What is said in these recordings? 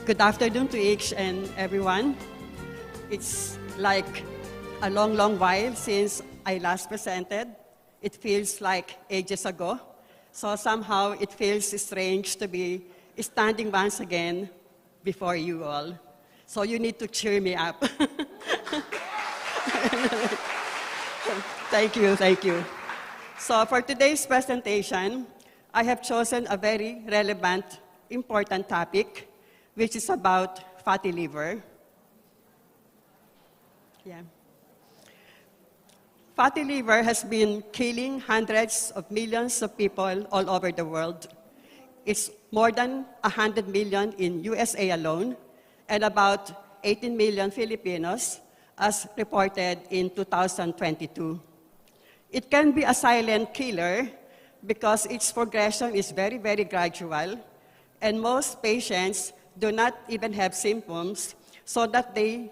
Good afternoon to each and everyone. It's like a long, long while since I last presented. It feels like ages ago. So somehow it feels strange to be standing once again before you all. So you need to cheer me up. Thank you, thank you. So for today's presentation, I have chosen a very relevant, important topic, which is about fatty liver. Yeah. Fatty liver has been killing hundreds of millions of people all over the world. It's more than 100 million in USA alone, and about 18 million Filipinos, as reported in 2022. It can be a silent killer because its progression is very, very gradual, and most patients do not even have symptoms, so that they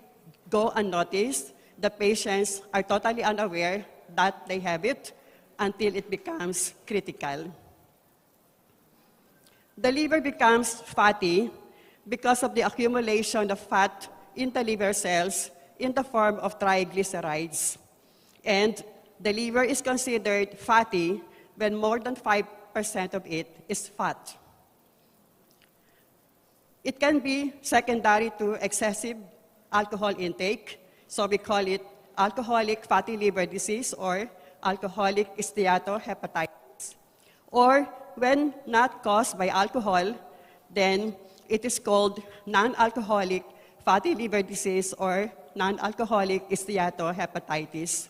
go unnoticed. The patients are totally unaware that they have it until it becomes critical. The liver becomes fatty because of the accumulation of fat in the liver cells in the form of triglycerides. And the liver is considered fatty when more than 5% of it is fat. It can be secondary to excessive alcohol intake, so we call it alcoholic fatty liver disease or alcoholic steatohepatitis. Or when not caused by alcohol, then it is called non-alcoholic fatty liver disease or non-alcoholic steatohepatitis.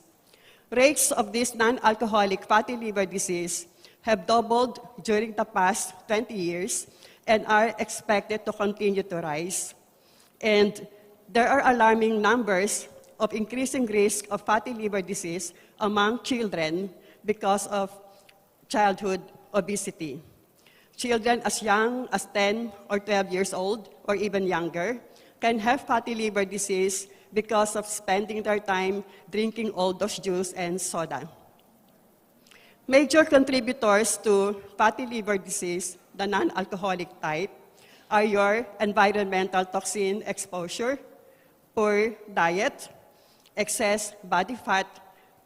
Rates of this non-alcoholic fatty liver disease have doubled during the past 20 years and are expected to continue to rise. And there are alarming numbers of increasing risk of fatty liver disease among children because of childhood obesity. Children as young as 10 or 12 years old or even younger can have fatty liver disease because of spending their time drinking all those juice and soda. Major contributors to fatty liver disease, the non-alcoholic type, are your environmental toxin exposure, poor diet, excess body fat,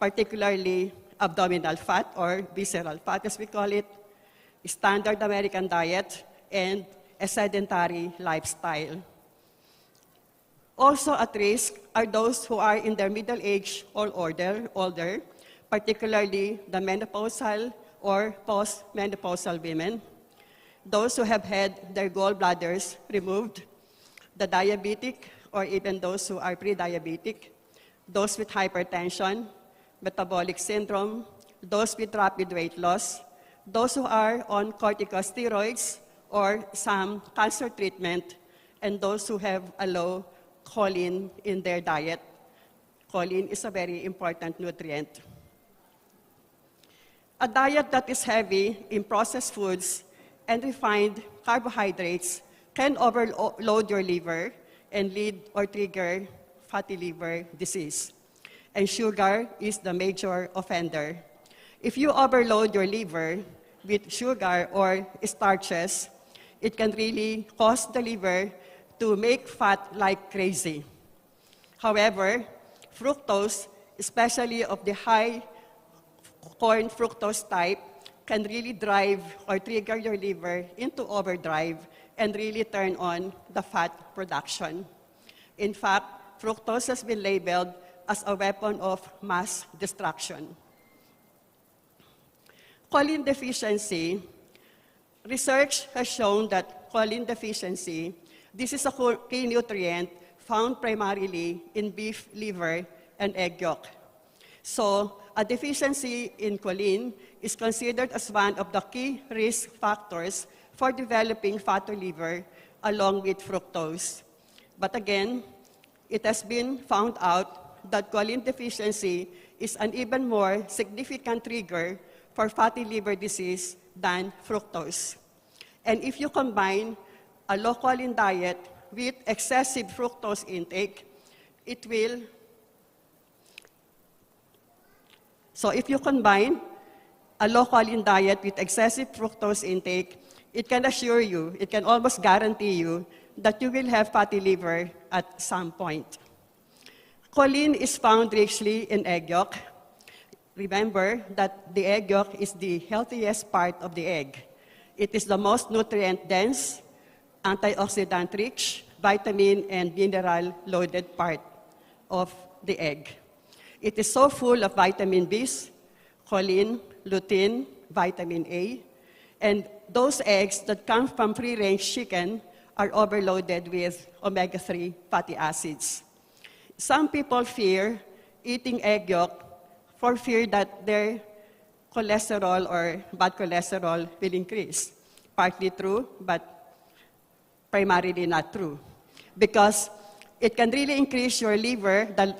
particularly abdominal fat or visceral fat as we call it, standard American diet, and a sedentary lifestyle. Also at risk are those who are in their middle age or older, particularly the menopausal or post-menopausal women, those who have had their gallbladders removed, the diabetic or even those who are pre-diabetic, those with hypertension, metabolic syndrome, those with rapid weight loss, those who are on corticosteroids or some cancer treatment, and those who have a low choline in their diet. Choline is a very important nutrient. A diet that is heavy in processed foods and refined carbohydrates can overload your liver and lead or trigger fatty liver disease. And sugar is the major offender. If you overload your liver with sugar or starches, it can really cause the liver to make fat like crazy. However, fructose, especially of the high corn fructose type, can really drive or trigger your liver into overdrive and really turn on the fat production. In fact, fructose has been labeled as a weapon of mass destruction. Choline deficiency. Research has shown that choline deficiency, this is a key nutrient found primarily in beef liver and egg yolk. So, a deficiency in choline is considered as one of the key risk factors for developing fatty liver along with fructose. But again, it has been found out that choline deficiency is an even more significant trigger for fatty liver disease than fructose. And if you combine a low choline diet with excessive fructose intake, it will. So if you combine a low choline diet with excessive fructose intake, it can assure you, it can almost guarantee you that you will have fatty liver at some point. Choline is found richly in egg yolk. Remember that the egg yolk is the healthiest part of the egg. It is the most nutrient-dense, antioxidant-rich, vitamin and mineral-loaded part of the egg. It is so full of vitamin Bs, choline, lutein, vitamin A, and those eggs that come from free-range chicken are overloaded with omega-3 fatty acids. Some people fear eating egg yolk for fear that their cholesterol or bad cholesterol will increase. Partly true, but primarily not true. Because it can really increase your liver, the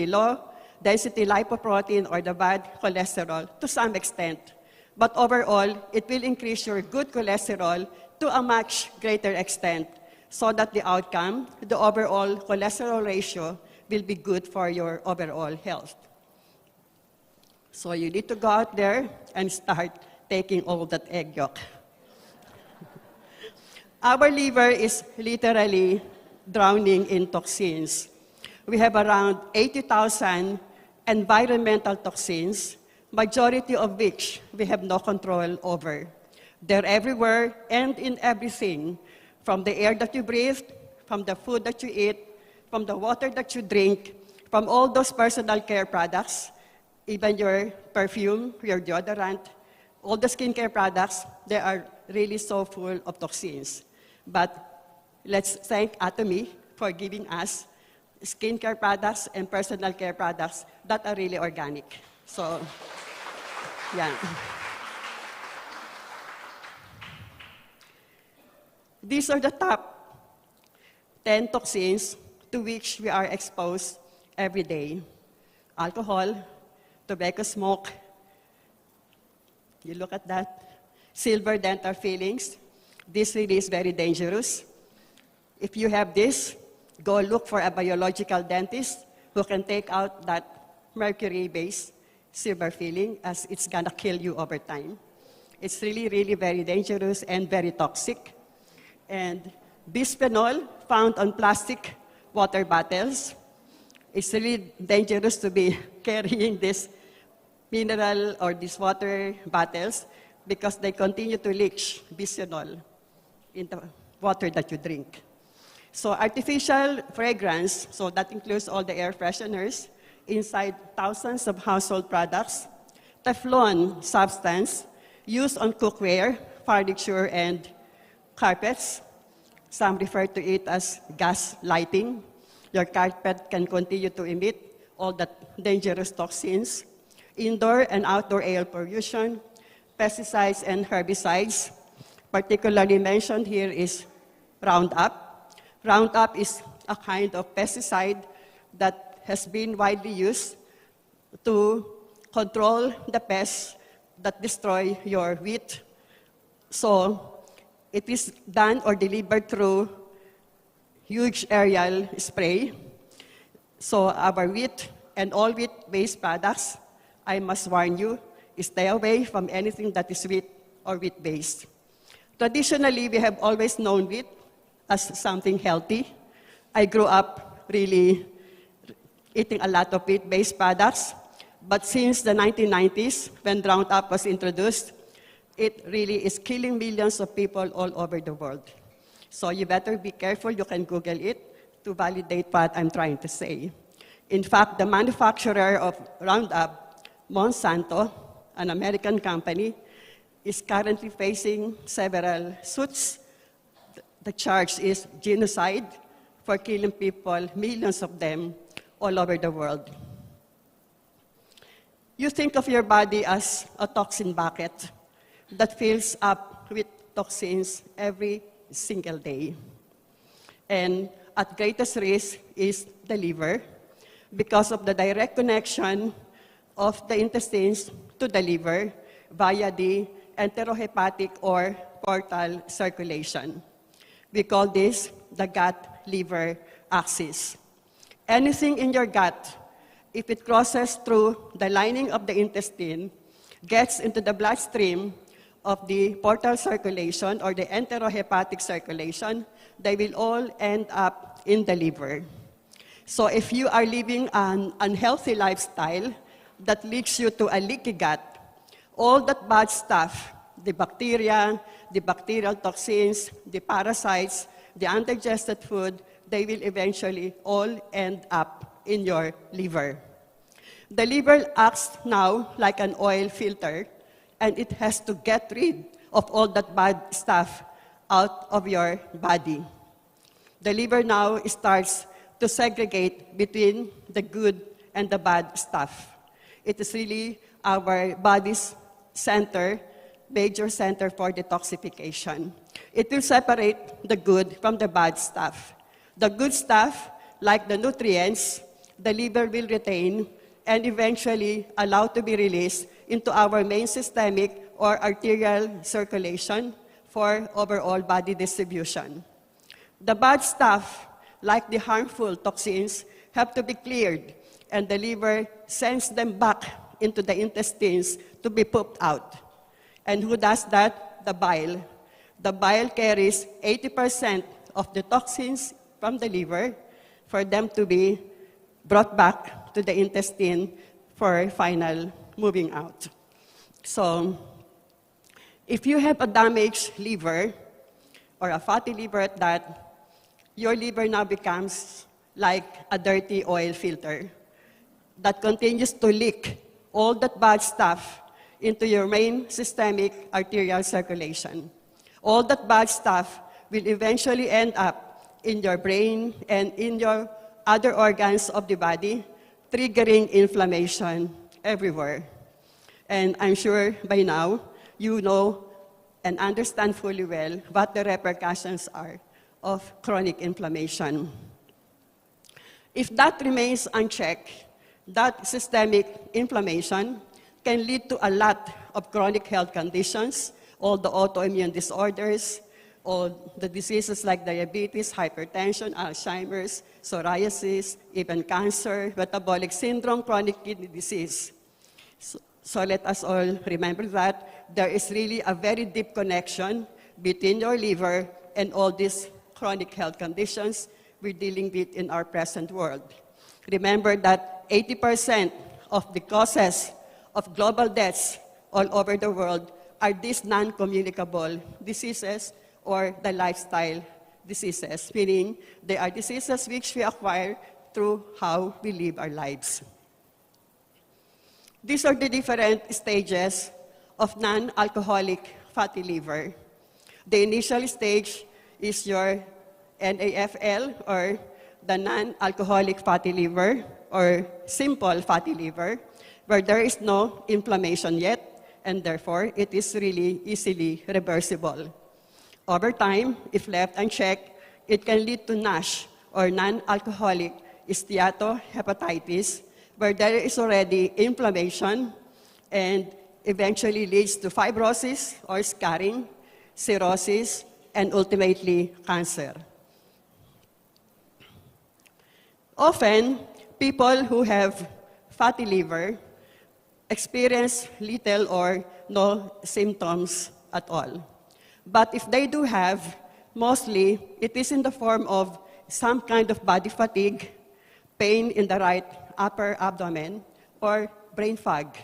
low-density lipoprotein or the bad cholesterol to some extent. But overall, it will increase your good cholesterol to a much greater extent so that the outcome, the overall cholesterol ratio, will be good for your overall health. So you need to go out there and start taking all that egg yolk. Our liver is literally drowning in toxins. We have around 80,000 environmental toxins, majority of which we have no control over. They're everywhere and in everything, from the air that you breathe, from the food that you eat, from the water that you drink, from all those personal care products, even your perfume, your deodorant, all the skincare products, they are really so full of toxins. But let's thank Atomy for giving us skincare products and personal care products that are really organic. So, yeah. These are the top 10 toxins to which we are exposed every day. Alcohol, tobacco smoke, you look at that, silver dental fillings. This really is very dangerous. If you have this, go look for a biological dentist who can take out that mercury-based silver filling, as it's gonna kill you over time. It's really, really very dangerous and very toxic. And bisphenol found on plastic water bottles. It's really dangerous to be carrying this mineral or these water bottles because they continue to leach bisphenol in the water that you drink. So artificial fragrance, so that includes all the air fresheners inside thousands of household products, Teflon substance used on cookware, furniture, and carpets. Some refer to it as gas lighting. Your carpet can continue to emit all the dangerous toxins. Indoor and outdoor air pollution, pesticides and herbicides. Particularly mentioned here is Roundup. Roundup is a kind of pesticide that has been widely used to control the pests that destroy your wheat. So it is done or delivered through huge aerial spray. So our wheat and all wheat-based products, I must warn you, stay away from anything that is wheat or wheat-based. Traditionally, we have always known wheat as something healthy. I grew up really eating a lot of wheat-based products, but since the 1990s, when Roundup was introduced, it really is killing millions of people all over the world. So you better be careful. You can Google it to validate what I'm trying to say. In fact, the manufacturer of Roundup, Monsanto, an American company, is currently facing several suits. The charge is genocide for killing people, millions of them, all over the world. You think of your body as a toxin bucket that fills up with toxins every single day. And at greatest risk is the liver because of the direct connection of the intestines to the liver via the enterohepatic or portal circulation. We call this the gut-liver axis. Anything in your gut, if it crosses through the lining of the intestine, gets into the bloodstream, of the portal circulation or the enterohepatic circulation, they will all end up in the liver. So if you are living an unhealthy lifestyle that leads you to a leaky gut, all that bad stuff, the bacteria, the bacterial toxins, the parasites, the undigested food, they will eventually all end up in your liver. The liver acts now like an oil filter, and it has to get rid of all that bad stuff out of your body. The liver now starts to segregate between the good and the bad stuff. It is really our body's center, major center for detoxification. It will separate the good from the bad stuff. The good stuff, like the nutrients, the liver will retain and eventually allow to be released into our main systemic or arterial circulation for overall body distribution. The bad stuff, like the harmful toxins, have to be cleared, and the liver sends them back into the intestines to be pooped out. And who does that? The bile. The bile carries 80% of the toxins from the liver for them to be brought back to the intestine for final moving out. So, if you have a damaged liver, or a fatty liver at that, your liver now becomes like a dirty oil filter that continues to leak all that bad stuff into your main systemic arterial circulation. All that bad stuff will eventually end up in your brain and in your other organs of the body, triggering inflammation everywhere. And I'm sure by now you know and understand fully well what the repercussions are of chronic inflammation. If that remains unchecked, that systemic inflammation can lead to a lot of chronic health conditions, all the autoimmune disorders, all the diseases like diabetes, hypertension, Alzheimer's, psoriasis, even cancer, metabolic syndrome, chronic kidney disease. So let us all remember that there is really a very deep connection between your liver and all these chronic health conditions we're dealing with in our present world. Remember that 80% of the causes of global deaths all over the world are these non-communicable diseases or the lifestyle diseases, meaning they are diseases which we acquire through how we live our lives. These are the different stages of non-alcoholic fatty liver. The initial stage is your NAFL, or the non-alcoholic fatty liver, or simple fatty liver, where there is no inflammation yet, and therefore it is really easily reversible. Over time, if left unchecked, it can lead to NASH, or non-alcoholic steatohepatitis, where there is already inflammation and eventually leads to fibrosis or scarring, cirrhosis, and ultimately cancer. Often, people who have fatty liver experience little or no symptoms at all. But if they do have, mostly it is in the form of some kind of body fatigue, pain in the right upper abdomen, or brain fog.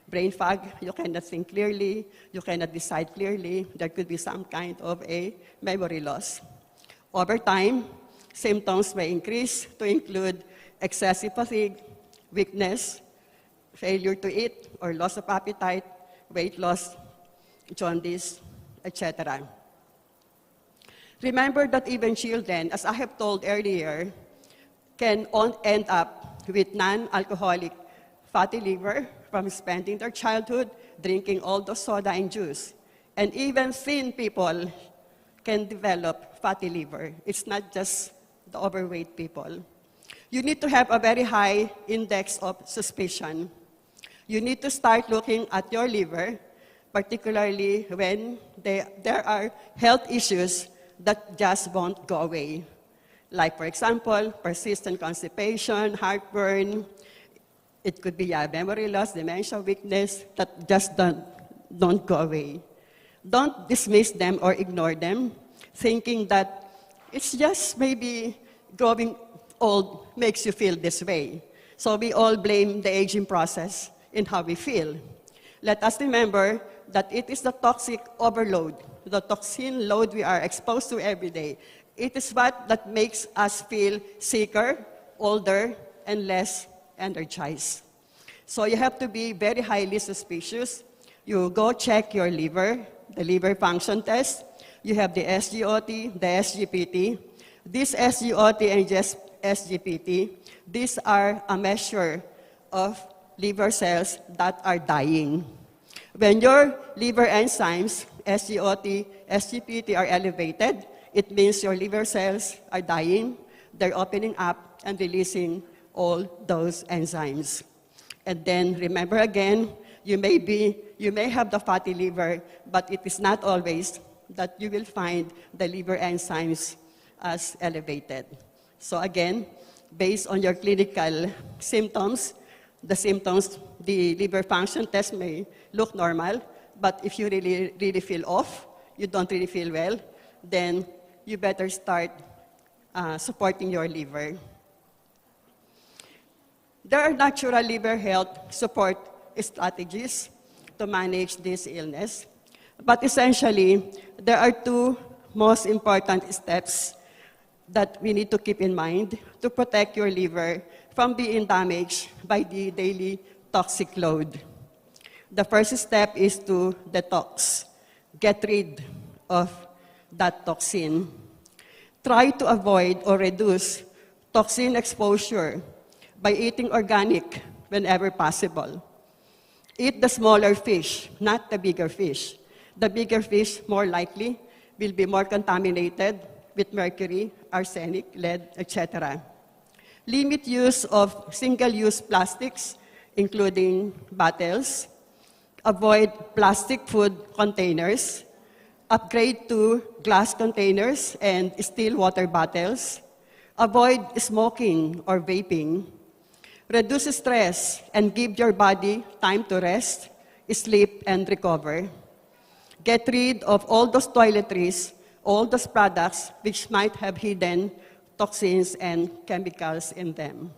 Brain fog, you cannot think clearly, you cannot decide clearly, there could be some kind of a memory loss. Over time, symptoms may increase to include excessive fatigue, weakness, failure to eat or loss of appetite, weight loss, jaundice, etc. Remember that even children, as I have told earlier, can end up with non-alcoholic fatty liver from spending their childhood drinking all the soda and juice. And even thin people can develop fatty liver. It's not just the overweight people. You need to have a very high index of suspicion. You need to start looking at your liver, particularly when there are health issues that just won't go away. Like, for example, persistent constipation, heartburn. It could be memory loss, dementia, weakness that just don't go away. Don't dismiss them or ignore them, thinking that it's just maybe growing old makes you feel this way. So we all blame the aging process in how we feel. Let us remember that it is the toxic overload, the toxin load we are exposed to every day. It is what that makes us feel sicker, older, and less energized. So you have to be very highly suspicious. You go check your liver, the liver function test. You have the SGOT, the SGPT. This SGOT and just SGPT, these are a measure of liver cells that are dying. When your liver enzymes, SGOT, SGPT, are elevated, it means your liver cells are dying. They're opening up and releasing all those enzymes. And then remember again, you may have the fatty liver, but it is not always that you will find the liver enzymes as elevated. So again, based on your clinical symptoms, the liver function test may look normal, but if you really feel off, you don't really feel well, then you better start supporting your liver. There are natural liver health support strategies to manage this illness, but essentially, there are two most important steps that we need to keep in mind to protect your liver from being damaged by the daily toxic load. The first step is to detox. Get rid of that toxin. Try to avoid or reduce toxin exposure by eating organic whenever possible. Eat the smaller fish, not the bigger fish. The bigger fish, more likely, will be more contaminated with mercury, arsenic, lead, etc. Limit use of single-use plastics, including bottles. Avoid plastic food containers. Upgrade to glass containers and steel water bottles. Avoid smoking or vaping. Reduce stress and give your body time to rest, sleep, and recover. Get rid of all those toiletries, all those products which might have hidden toxins and chemicals in them.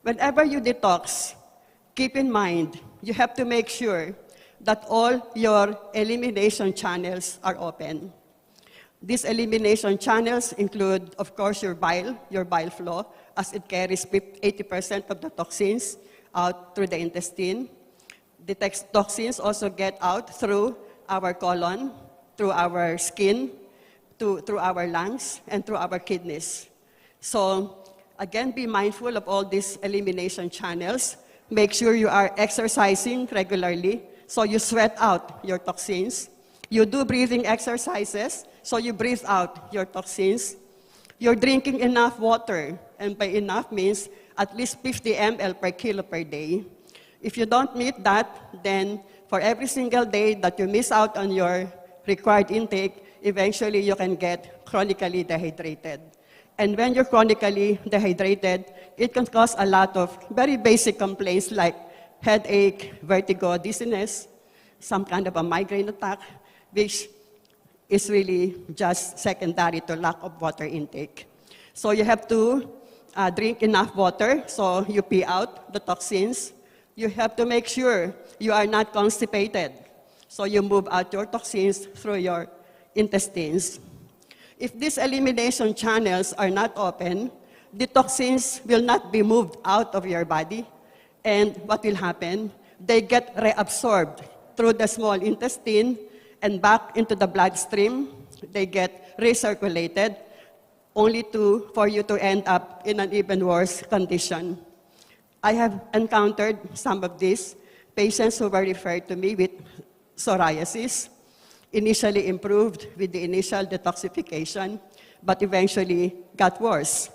Whenever you detox, keep in mind, you have to make sure that all your elimination channels are open. These elimination channels include, of course, your bile flow, as it carries 80% of the toxins out through the intestine. The toxins also get out through our colon, through our skin, through our lungs, and through our kidneys. So, again, be mindful of all these elimination channels. Make sure you are exercising regularly, so you sweat out your toxins. You do breathing exercises, so you breathe out your toxins. You're drinking enough water, and by enough means at least 50 ml per kilo per day. If you don't meet that, then for every single day that you miss out on your required intake, eventually you can get chronically dehydrated. And when you're chronically dehydrated, it can cause a lot of very basic complaints like headache, vertigo, dizziness, some kind of a migraine attack, which is really just secondary to lack of water intake. So you have to drink enough water, so you pee out the toxins. You have to make sure you are not constipated, so you move out your toxins through your intestines. If these elimination channels are not open, the toxins will not be moved out of your body, and what will happen? They get reabsorbed through the small intestine and back into the bloodstream. They get recirculated, only for you to end up in an even worse condition. I have encountered some of these patients who were referred to me with psoriasis, initially improved with the initial detoxification, but eventually got worse.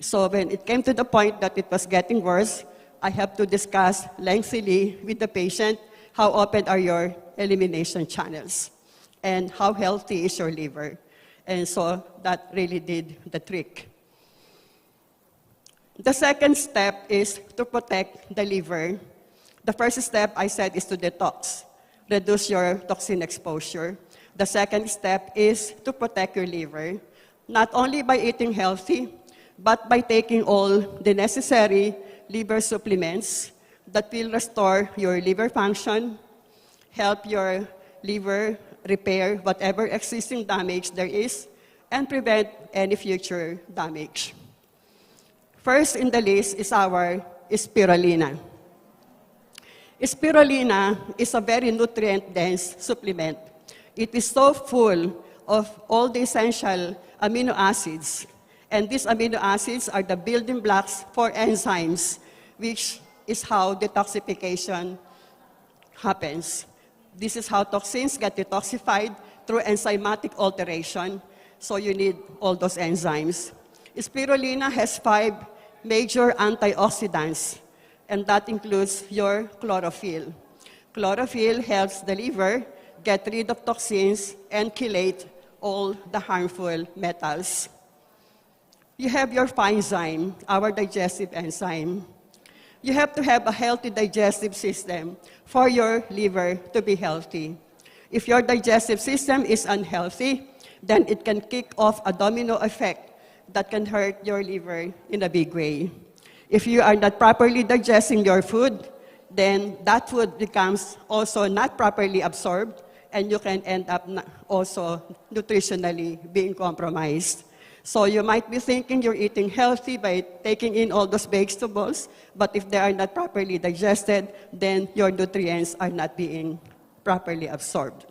So when it came to the point that it was getting worse, I have to discuss lengthily with the patient how open are your elimination channels and how healthy is your liver. And so that really did the trick. The second step is to protect the liver. The first step, I said, is to detox. reduce your toxin exposure. The second step is to protect your liver, not only by eating healthy, but by taking all the necessary liver supplements that will restore your liver function, help your liver repair whatever existing damage there is, and prevent any future damage. First in the list is our spirulina. Spirulina is a very nutrient-dense supplement. It is so full of all the essential amino acids, and these amino acids are the building blocks for enzymes, which is how detoxification happens. This is how toxins get detoxified through enzymatic alteration, so you need all those enzymes. Spirulina has 5 major antioxidants, and that includes your chlorophyll. Chlorophyll helps the liver get rid of toxins and chelate all the harmful metals. You have your enzyme, our digestive enzyme. You have to have a healthy digestive system for your liver to be healthy. If your digestive system is unhealthy, then it can kick off a domino effect that can hurt your liver in a big way. If you are not properly digesting your food, then that food becomes also not properly absorbed, and you can end up also nutritionally being compromised. So you might be thinking you're eating healthy by taking in all those vegetables, but if they are not properly digested, then your nutrients are not being properly absorbed.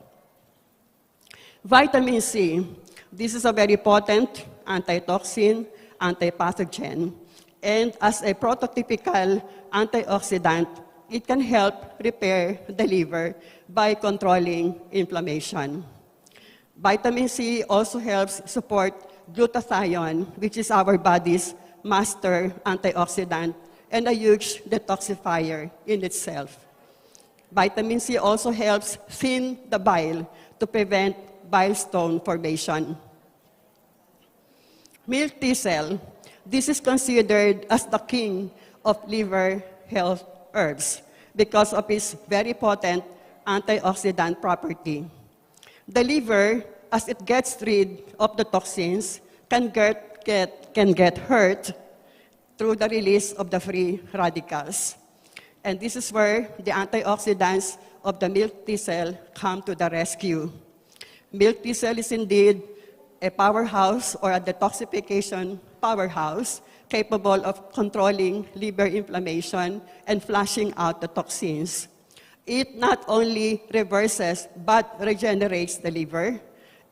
Vitamin C. This is a very potent antitoxin, antipathogen, and as a prototypical antioxidant, it can help repair the liver by controlling inflammation. Vitamin C also helps support glutathione, which is our body's master antioxidant and a huge detoxifier in itself. Vitamin C also helps thin the bile to prevent bile stone formation. Milk thistle. This is considered as the king of liver health herbs because of its very potent antioxidant property. The liver, as it gets rid of the toxins, can get hurt through the release of the free radicals. And this is where the antioxidants of the milk thistle come to the rescue. Milk thistle is indeed a powerhouse or a detoxification powerhouse capable of controlling liver inflammation and flushing out the toxins. It not only reverses but regenerates the liver.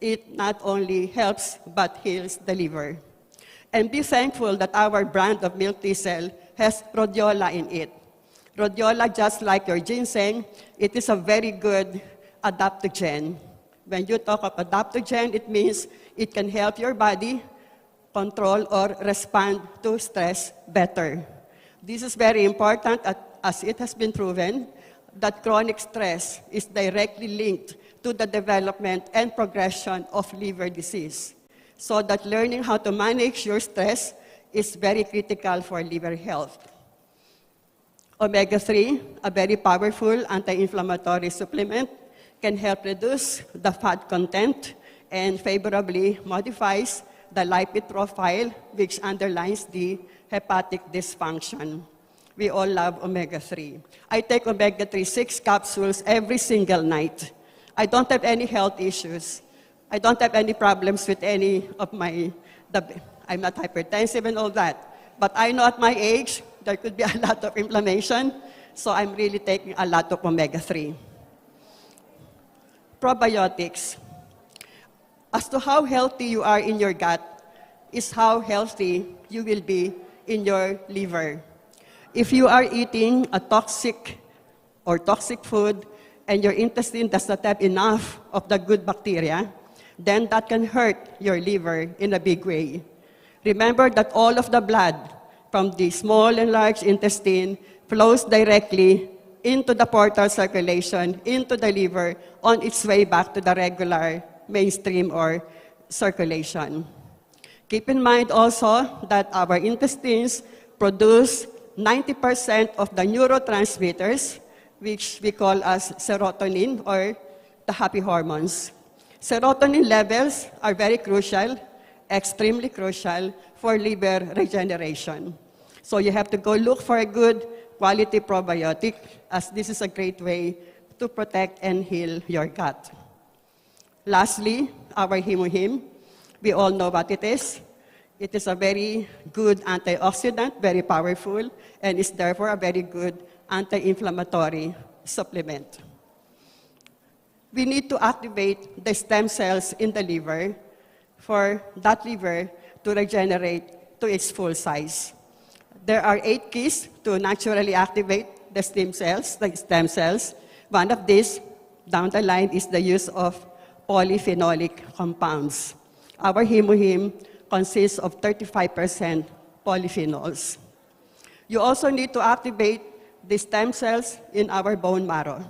It not only helps but heals the liver. And be thankful that our brand of milk thistle has rhodiola in it. Rhodiola, just like your ginseng, it is a very good adaptogen. When you talk of adaptogen, it means it can help your body control or respond to stress better. This is very important as it has been proven that chronic stress is directly linked to the development and progression of liver disease. So that learning how to manage your stress is very critical for liver health. Omega-3, a very powerful anti-inflammatory supplement, can help reduce the fat content and favorably modifies the lipid profile, which underlines the hepatic dysfunction. We all love omega-3. I take omega-3 6 capsules every single night. I don't have any health issues. I don't have any problems with any of I'm not hypertensive and all that. But I know at my age, there could be a lot of inflammation, so I'm really taking a lot of omega-3. Probiotics. As to how healthy you are in your gut is how healthy you will be in your liver. If you are eating a toxic food and your intestine does not have enough of the good bacteria, then that can hurt your liver in a big way. Remember that all of the blood from the small and large intestine flows directly into the portal circulation, into the liver, on its way back to the regular mainstream or circulation. Keep in mind also that our intestines produce 90% of the neurotransmitters, which we call as serotonin or the happy hormones. Serotonin levels are very crucial, extremely crucial for liver regeneration. So you have to go look for a good quality probiotic, as this is a great way to protect and heal your gut. Lastly, our Himuhim. We all know what it is. It is a very good antioxidant, very powerful, and is therefore a very good anti-inflammatory supplement. We need to activate the stem cells in the liver for that liver to regenerate to its full size. There are 8 keys to naturally activate the stem cells. One of these, down the line, is the use of polyphenolic compounds. Our Himuhim consists of 35% polyphenols. You also need to activate the stem cells in our bone marrow.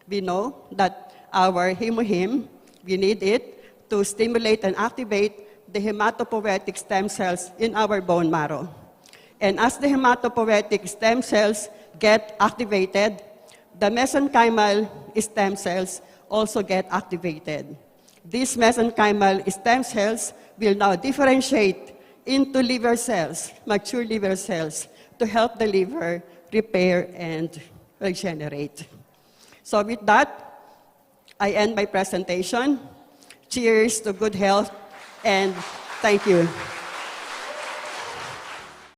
We know that our Himuhim, we need it to stimulate and activate the hematopoietic stem cells in our bone marrow. And as the hematopoietic stem cells get activated, the mesenchymal stem cells also get activated. These mesenchymal stem cells will now differentiate into liver cells, mature liver cells, to help the liver repair and regenerate. So with that, I end my presentation. Cheers to good health, and thank you.